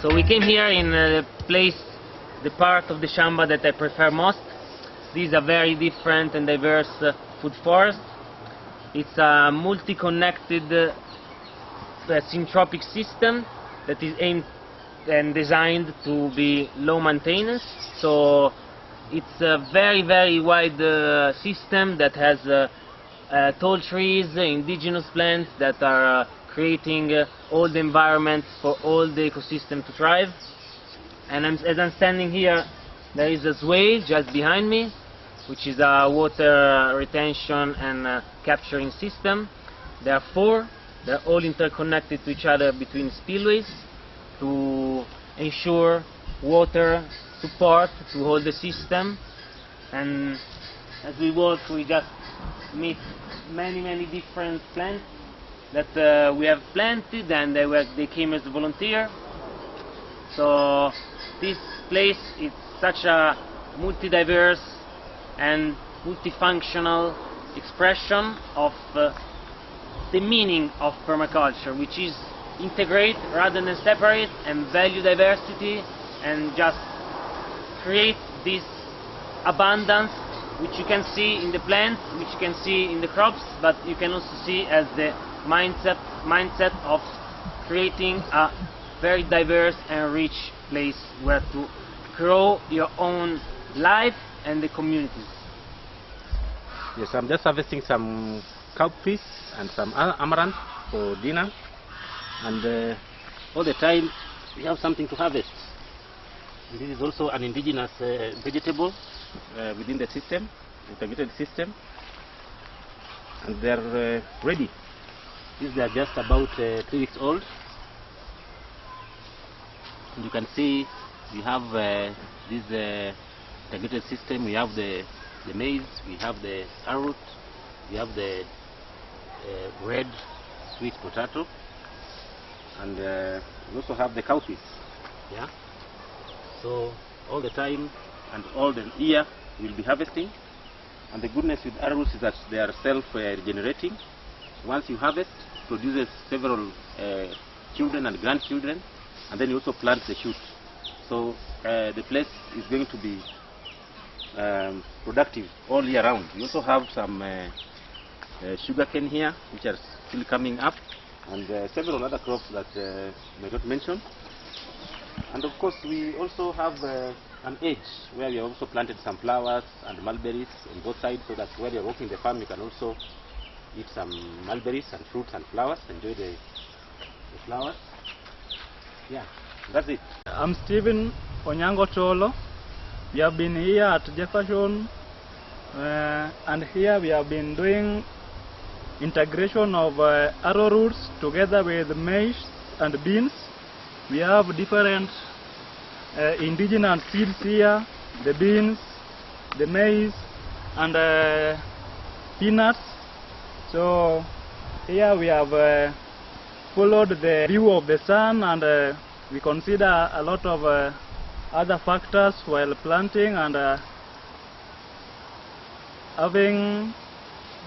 So we came here in the place, the part of the Shamba that I prefer most. This is a very different and diverse food forest. It's a multi-connected syntropic system that is aimed and designed to be low maintenance. So it's a very, very wide system that has tall trees, indigenous plants that are creating all the environments for all the ecosystem to thrive. And as I'm standing here, there is a swale just behind me, which is a water retention and capturing system. There are four. They're all interconnected to each other between spillways to ensure water support to hold the system. And as we walk, we just meet many different plants that we have planted, and they came as a volunteer. So this place is such a multi-diverse and multifunctional expression of the meaning of permaculture, which is integrate rather than separate and value diversity and just create this abundance which you can see in the plants, which you can see in the crops, but you can also see as the mindset of creating a very diverse and rich place where to grow your own life and the communities. Yes, I'm just harvesting some cowpeas and some amaranth for dinner, and all the time we have something to harvest. And this is also an indigenous vegetable within the system, integrated system, and they're ready. These are just about 3 weeks old. And you can see we have this integrated system. We have the maize, we have the arrowroot, we have the red sweet potato, and we also have the cowpeas. Yeah. So all the time and all the year we'll be harvesting. And the goodness with arrowroots is that they are self-regenerating. Once you harvest, it produces several children and grandchildren, and then you also plant the shoot. So the place is going to be productive all year round. We also have some sugarcane here, which are still coming up, and several other crops that may not mention. And of course, we also have an edge where we have also planted some flowers and mulberries on both sides, so that while you're walking the farm, you can also eat some mulberries and fruits and flowers, enjoy the flowers. Yeah, that's it. I'm Stephen Onyango Tolo. We have been here at Jefferson, and here we have been doing integration of arrowroots together with maize and beans. We have different indigenous seeds here, the beans, the maize, and peanuts. So here we have followed the view of the sun, and we consider a lot of other factors while planting and having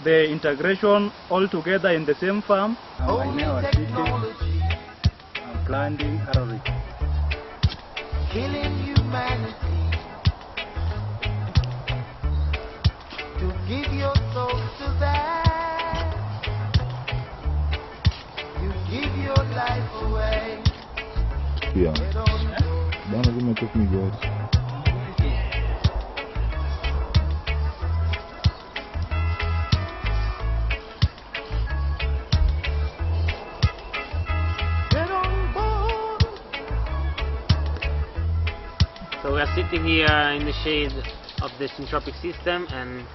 the integration all together in the same farm. I'm planting arrowroot. Killing humanity to give your soul to that. You give your life away. Yeah. Don't even make me good. So we are sitting here in the shade of the syntropic system, and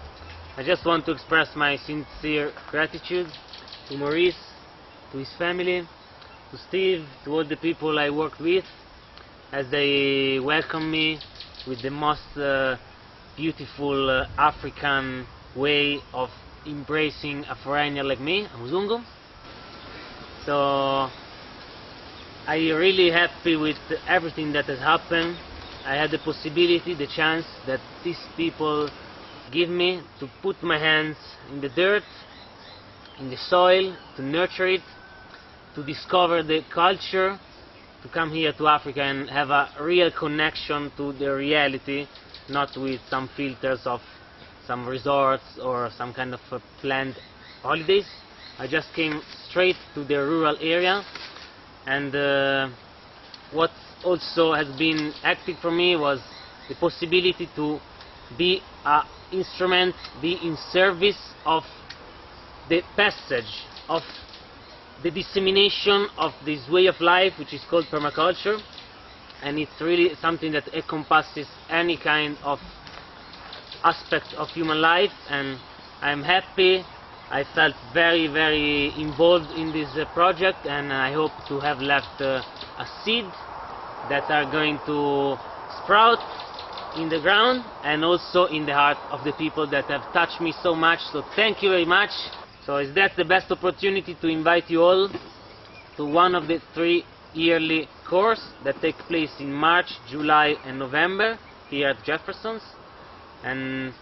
I just want to express my sincere gratitude to Maurice, to his family, to Steve, to all the people I worked with, as they welcomed me with the most beautiful African way of embracing a foreigner like me, a Mzungu. So I'm really happy with everything that has happened. I had the possibility, the chance that these people give me to put my hands in the dirt, in the soil, to nurture it, to discover the culture, to come here to Africa and have a real connection to the reality, not with some filters of some resorts or some kind of planned holidays. I just came straight to the rural area, and what also has been active for me was the possibility to be an instrument, be in service of the passage of the dissemination of this way of life, which is called permaculture, and it's really something that encompasses any kind of aspect of human life, and I'm happy. I felt very, very involved in this project, and I hope to have left a seed that are going to sprout in the ground and also in the heart of the people that have touched me so much. So thank you very much. So is that the best opportunity to invite you all to one of the 3 yearly courses that take place in March, July and November here at Jefferson's, and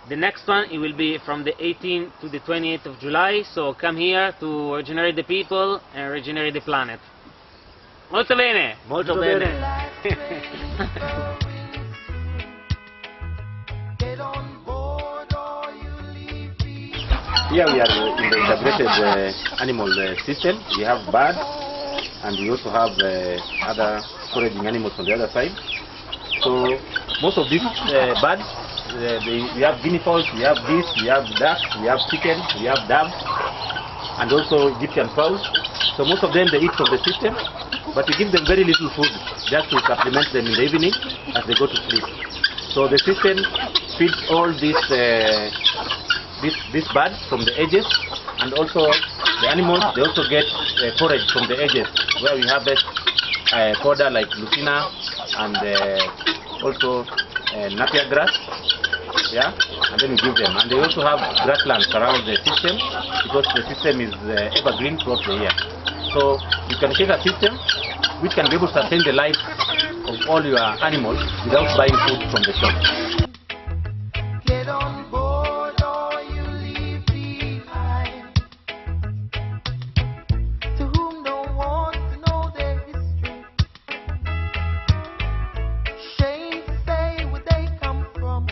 the next one, it will be from the 18th to the 28th of July. So come here to regenerate the people and regenerate the planet. Molto bene! Molto bene. Get on board or you leave me. Here we are in the integrated animal system. We have birds, and we also have other foraging animals on the other side. So most of these birds, we have guinea fowls, we have geese, we have ducks, we have chickens, we have doves, and also Egyptian fowls. So most of them, they eat from the system, but we give them very little food just to supplement them in the evening as they go to sleep. So the system feeds all these birds from the edges, and also the animals, they also get forage from the edges, where we harvest fodder like lucina and also napier grass, yeah, and then we give them. And they also have grasslands around the system, because the system is evergreen throughout the year. So you can create a system which can be able to sustain the life of all your animals without buying food from the shop. Get on board or you leave behind. To whom don't want to know their history. Shame to say where they come from.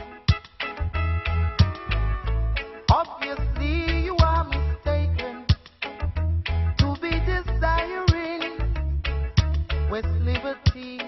Obviously you are mistaken to be desiring West Liberty.